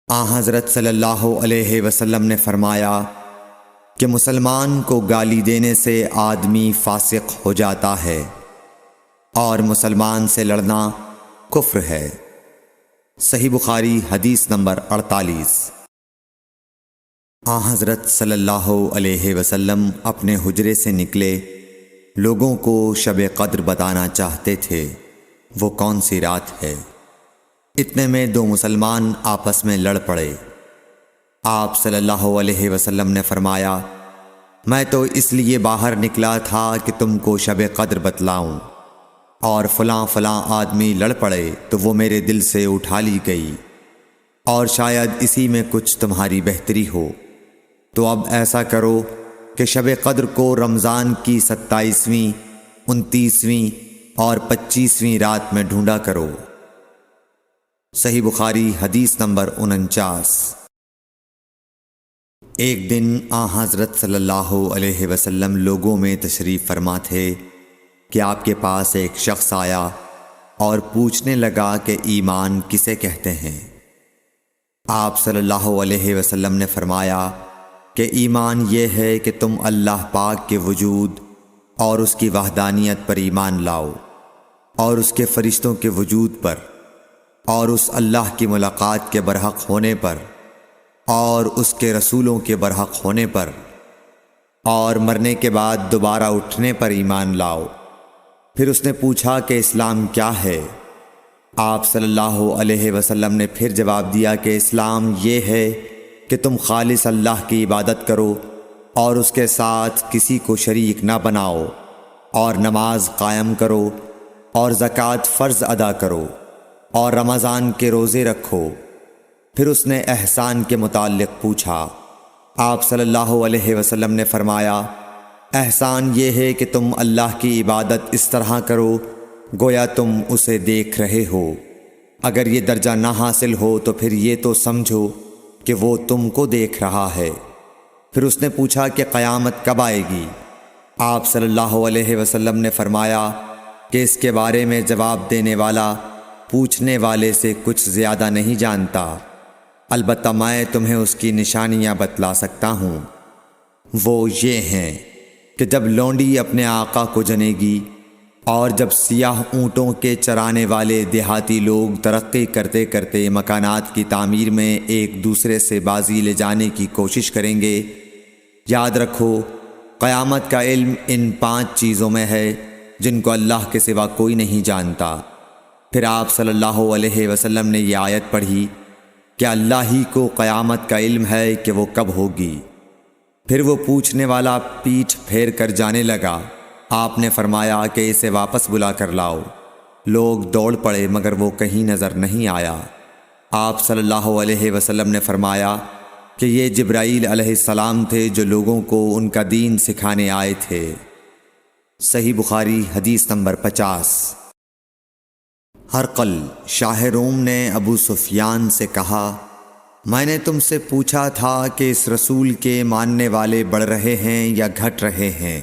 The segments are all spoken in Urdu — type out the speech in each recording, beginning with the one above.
حضرت صلی اللہ علیہ وسلم نے فرمایا کہ مسلمان کو گالی دینے سے آدمی فاسق ہو جاتا ہے اور مسلمان سے لڑنا کفر ہے۔ صحیح بخاری حدیث نمبر 48۔ حضرت صلی اللہ علیہ وسلم اپنے حجرے سے نکلے، لوگوں کو شب قدر بتانا چاہتے تھے وہ کون سی رات ہے۔ اتنے میں دو مسلمان آپس میں لڑ پڑے۔ آپ صلی اللہ علیہ وسلم نے فرمایا، میں تو اس لیے باہر نکلا تھا کہ تم کو شب قدر بتلاؤں، اور فلاں فلاں آدمی لڑ پڑے تو وہ میرے دل سے اٹھا لی گئی، اور شاید اسی میں کچھ تمہاری بہتری ہو، تو اب ایسا کرو کہ شب قدر کو رمضان کی 27ویں، 29ویں اور 25ویں رات میں ڈھونڈا کرو۔ صحیح بخاری حدیث نمبر 49۔ ایک دن حضرت صلی اللہ علیہ وسلم لوگوں میں تشریف فرما تھے کہ آپ کے پاس ایک شخص آیا اور پوچھنے لگا کہ ایمان کسے کہتے ہیں۔ آپ صلی اللہ علیہ وسلم نے فرمایا کہ ایمان یہ ہے کہ تم اللہ پاک کے وجود اور اس کی وحدانیت پر ایمان لاؤ، اور اس کے فرشتوں کے وجود پر، اور اس اللہ کی ملاقات کے برحق ہونے پر، اور اس کے رسولوں کے برحق ہونے پر، اور مرنے کے بعد دوبارہ اٹھنے پر ایمان لاؤ۔ پھر اس نے پوچھا کہ اسلام کیا ہے؟ آپ صلی اللہ علیہ وسلم نے پھر جواب دیا کہ اسلام یہ ہے کہ تم خالص اللہ کی عبادت کرو اور اس کے ساتھ کسی کو شریک نہ بناؤ، اور نماز قائم کرو، اور زکوٰۃ فرض ادا کرو، اور رمضان کے روزے رکھو۔ پھر اس نے احسان کے متعلق پوچھا۔ آپ صلی اللہ علیہ وسلم نے فرمایا، احسان یہ ہے کہ تم اللہ کی عبادت اس طرح کرو گویا تم اسے دیکھ رہے ہو۔ اگر یہ درجہ نہ حاصل ہو تو پھر یہ تو سمجھو کہ وہ تم کو دیکھ رہا ہے۔ پھر اس نے پوچھا کہ قیامت کب آئے گی؟ آپ صلی اللہ علیہ وسلم نے فرمایا کہ اس کے بارے میں جواب دینے والا پوچھنے والے سے کچھ زیادہ نہیں جانتا، البتہ میں تمہیں اس کی نشانیاں بتلا سکتا ہوں۔ وہ یہ ہیں کہ جب لونڈی اپنے آقا کو جنے گی، اور جب سیاہ اونٹوں کے چرانے والے دیہاتی لوگ ترقی کرتے کرتے مکانات کی تعمیر میں ایک دوسرے سے بازی لے جانے کی کوشش کریں گے، یاد رکھو قیامت کا علم ان 5 چیزوں میں ہے جن کو اللہ کے سوا کوئی نہیں جانتا۔ پھر آپ صلی اللہ علیہ وسلم نے یہ آیت پڑھی کہ اللہ ہی کو قیامت کا علم ہے کہ وہ کب ہوگی۔ پھر وہ پوچھنے والا پیٹھ پھیر کر جانے لگا۔ آپ نے فرمایا کہ اسے واپس بلا کر لاؤ۔ لوگ دوڑ پڑے مگر وہ کہیں نظر نہیں آیا۔ آپ صلی اللہ علیہ وسلم نے فرمایا کہ یہ جبرائیل علیہ السلام تھے جو لوگوں کو ان کا دین سکھانے آئے تھے۔ صحیح بخاری حدیث نمبر 50۔ ہرقل شاہ روم نے ابو سفیان سے کہا، میں نے تم سے پوچھا تھا کہ اس رسول کے ماننے والے بڑھ رہے ہیں یا گھٹ رہے ہیں؟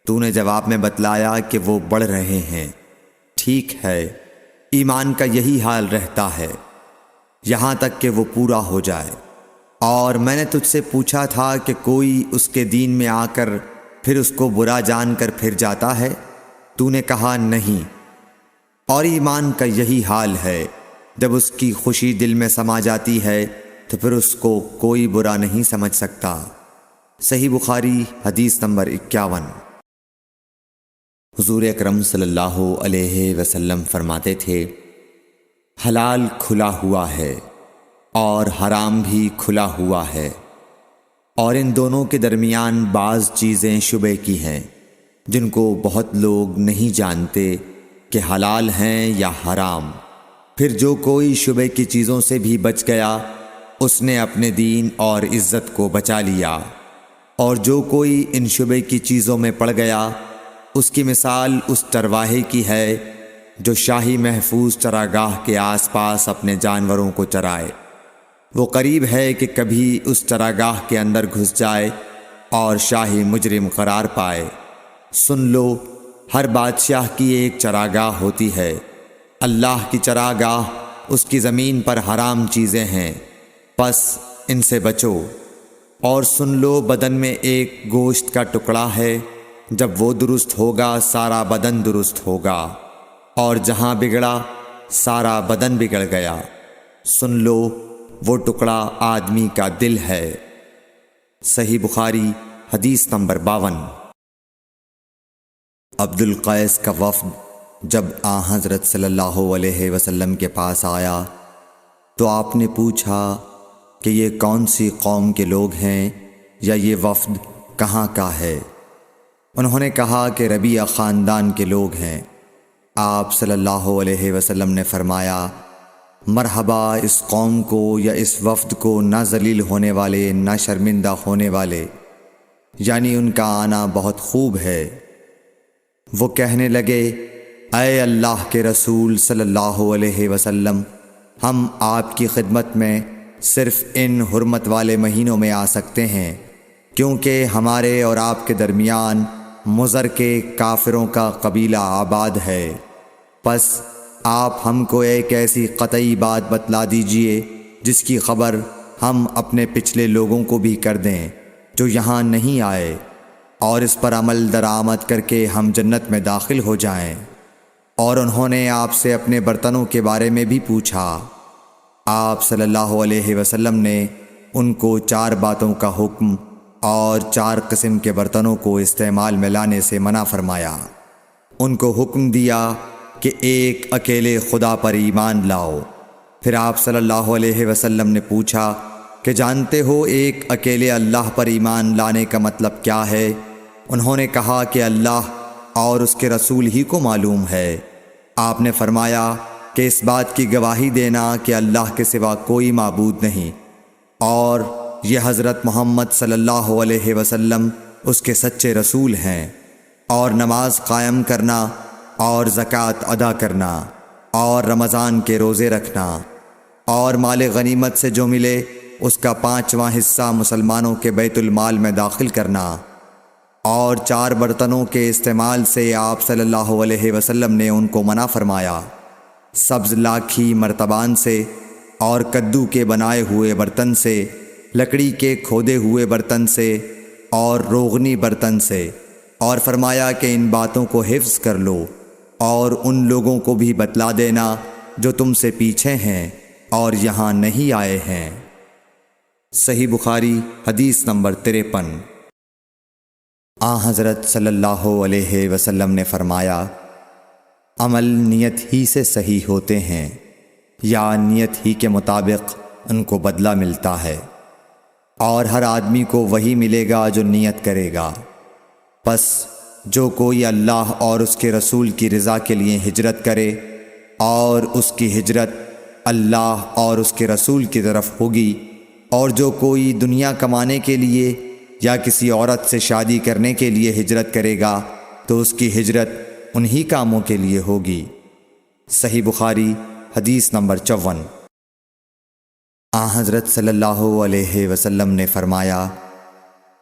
تو نے جواب میں بتلایا کہ وہ بڑھ رہے ہیں۔ ٹھیک ہے، ایمان کا یہی حال رہتا ہے یہاں تک کہ وہ پورا ہو جائے۔ اور میں نے تجھ سے پوچھا تھا کہ کوئی اس کے دین میں آ کر پھر اس کو برا جان کر پھر جاتا ہے؟ تو نے کہا نہیں۔ اور ایمان کا یہی حال ہے، جب اس کی خوشی دل میں سما جاتی ہے تو پھر اس کو کوئی برا نہیں سمجھ سکتا۔ صحیح بخاری حدیث نمبر 51۔ حضور اکرم صلی اللہ علیہ وسلم فرماتے تھے، حلال کھلا ہوا ہے اور حرام بھی کھلا ہوا ہے، اور ان دونوں کے درمیان بعض چیزیں شبے کی ہیں جن کو بہت لوگ نہیں جانتے کہ حلال ہیں یا حرام۔ پھر جو کوئی شبے کی چیزوں سے بھی بچ گیا اس نے اپنے دین اور عزت کو بچا لیا، اور جو کوئی ان شبے کی چیزوں میں پڑ گیا اس کی مثال اس چرواہے کی ہے جو شاہی محفوظ چراگاہ کے آس پاس اپنے جانوروں کو چرائے۔ وہ قریب ہے کہ کبھی اس چراگاہ کے اندر گھس جائے اور شاہی مجرم قرار پائے۔ سن لو، ہر بادشاہ کی ایک چراگاہ ہوتی ہے۔ اللہ کی چراگاہ اس کی زمین پر حرام چیزیں ہیں، پس ان سے بچو، اور سن لو بدن میں ایک گوشت کا ٹکڑا ہے، جب وہ درست ہوگا سارا بدن درست ہوگا، اور جہاں بگڑا سارا بدن بگڑ گیا۔ سن لو وہ ٹکڑا آدمی کا دل ہے۔ صحیح بخاری حدیث نمبر 52۔ عبد القیس کا وفد جب حضرت صلی اللہ علیہ وسلم کے پاس آیا تو آپ نے پوچھا کہ یہ کون سی قوم کے لوگ ہیں یا یہ وفد کہاں کا ہے؟ انہوں نے کہا کہ ربیعہ خاندان کے لوگ ہیں۔ آپ صلی اللہ علیہ وسلم نے فرمایا، مرحبا اس قوم کو یا اس وفد کو، نہ ذلیل ہونے والے نہ شرمندہ ہونے والے، یعنی ان کا آنا بہت خوب ہے۔ وہ کہنے لگے، اے اللہ کے رسول صلی اللہ علیہ وسلم، ہم آپ کی خدمت میں صرف ان حرمت والے مہینوں میں آ سکتے ہیں، کیونکہ ہمارے اور آپ کے درمیان مضر کے کافروں کا قبیلہ آباد ہے۔ پس آپ ہم کو ایک ایسی قطعی بات بتلا دیجئے جس کی خبر ہم اپنے پچھلے لوگوں کو بھی کر دیں جو یہاں نہیں آئے، اور اس پر عمل درآمد کر کے ہم جنت میں داخل ہو جائیں۔ اور انہوں نے آپ سے اپنے برتنوں کے بارے میں بھی پوچھا۔ آپ صلی اللہ علیہ وسلم نے ان کو 4 باتوں کا حکم اور 4 قسم کے برتنوں کو استعمال میں لانے سے منع فرمایا۔ ان کو حکم دیا کہ ایک اکیلے خدا پر ایمان لاؤ۔ پھر آپ صلی اللہ علیہ وسلم نے پوچھا کہ جانتے ہو ایک اکیلے اللہ پر ایمان لانے کا مطلب کیا ہے؟ انہوں نے کہا کہ اللہ اور اس کے رسول ہی کو معلوم ہے۔ آپ نے فرمایا کہ اس بات کی گواہی دینا کہ اللہ کے سوا کوئی معبود نہیں، اور یہ حضرت محمد صلی اللہ علیہ وسلم اس کے سچے رسول ہیں، اور نماز قائم کرنا اور زکوٰۃ ادا کرنا اور رمضان کے روزے رکھنا اور مال غنیمت سے جو ملے اس کا 5واں حصہ مسلمانوں کے بیت المال میں داخل کرنا، اور 4 برتنوں کے استعمال سے آپ صلی اللہ علیہ وسلم نے ان کو منع فرمایا، سبز لاکھی مرتبان سے اور کدو کے بنائے ہوئے برتن سے، لکڑی کے کھودے ہوئے برتن سے اور روغنی برتن سے، اور فرمایا کہ ان باتوں کو حفظ کر لو اور ان لوگوں کو بھی بتلا دینا جو تم سے پیچھے ہیں اور یہاں نہیں آئے ہیں۔ صحیح بخاری حدیث نمبر 53۔ حضرت صلی اللہ علیہ وسلم نے فرمایا، عمل نیت ہی سے صحیح ہوتے ہیں یا نیت ہی کے مطابق ان کو بدلہ ملتا ہے، اور ہر آدمی کو وہی ملے گا جو نیت کرے گا۔ پس جو کوئی اللہ اور اس کے رسول کی رضا کے لیے ہجرت کرے اور اس کی ہجرت اللہ اور اس کے رسول کی طرف ہوگی، اور جو کوئی دنیا کمانے کے لیے یا کسی عورت سے شادی کرنے کے لیے ہجرت کرے گا تو اس کی ہجرت انہی کاموں کے لیے ہوگی۔ صحیح بخاری حدیث نمبر 54۔ حضرت صلی اللہ علیہ وسلم نے فرمایا،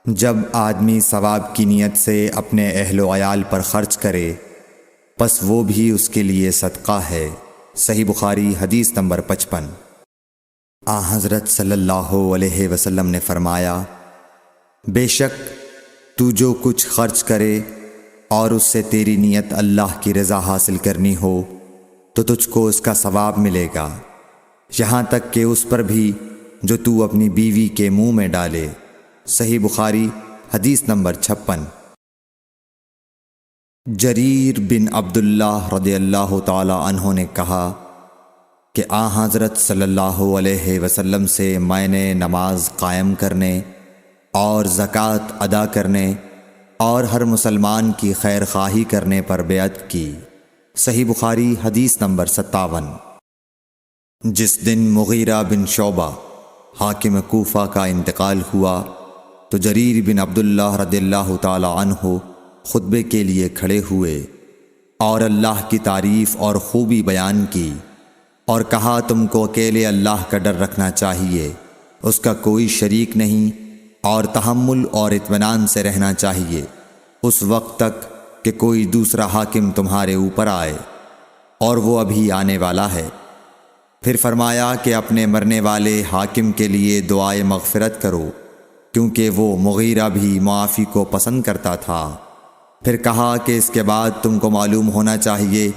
جب آدمی ثواب کی نیت سے اپنے اہل و عیال پر خرچ کرے پس وہ بھی اس کے لیے صدقہ ہے۔ صحیح بخاری حدیث نمبر 55۔ حضرت صلی اللہ علیہ وسلم نے فرمایا، بے شک تو جو کچھ خرچ کرے اور اس سے تیری نیت اللہ کی رضا حاصل کرنی ہو تو تجھ کو اس کا ثواب ملے گا، یہاں تک کہ اس پر بھی جو تو اپنی بیوی کے منہ میں ڈالے۔ صحیح بخاری حدیث نمبر 56۔ جریر بن عبداللہ رضی اللہ تعالی عنہ نے کہا کہ حضرت صلی اللہ علیہ وسلم سے میں نے نماز قائم کرنے اور زکوٰۃ ادا کرنے اور ہر مسلمان کی خیر خواہی کرنے پر بیعت کی۔ صحیح بخاری حدیث نمبر 57۔ جس دن مغیرہ بن شعبہ حاکم کوفہ کا انتقال ہوا تو جریر بن عبداللہ رضی اللہ تعالی عنہ خطبے کے لیے کھڑے ہوئے اور اللہ کی تعریف اور خوبی بیان کی، اور کہا تم کو اکیلے اللہ کا ڈر رکھنا چاہیے، اس کا کوئی شریک نہیں، اور تحمل اور اطمینان سے رہنا چاہیے اس وقت تک کہ کوئی دوسرا حاکم تمہارے اوپر آئے، اور وہ ابھی آنے والا ہے۔ پھر فرمایا کہ اپنے مرنے والے حاکم کے لیے دعائے مغفرت کرو، کیونکہ وہ مغیرہ بھی معافی کو پسند کرتا تھا۔ پھر کہا کہ اس کے بعد تم کو معلوم ہونا چاہیے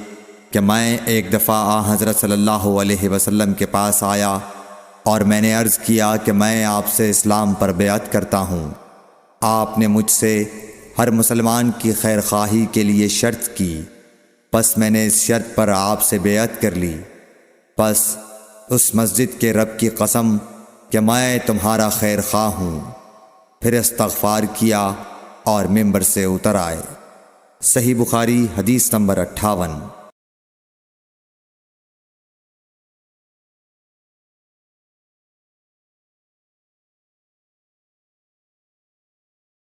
کہ میں ایک دفعہ حضرت صلی اللہ علیہ وسلم کے پاس آیا اور میں نے عرض کیا کہ میں آپ سے اسلام پر بیعت کرتا ہوں۔ آپ نے مجھ سے ہر مسلمان کی خیر خواہی کے لیے شرط کی، پس میں نے اس شرط پر آپ سے بیعت کر لی۔ پس اس مسجد کے رب کی قسم کہ میں تمہارا خیر خواہ ہوں۔ پھر استغفار کیا اور ممبر سے اتر آئے۔ صحیح بخاری حدیث نمبر 58۔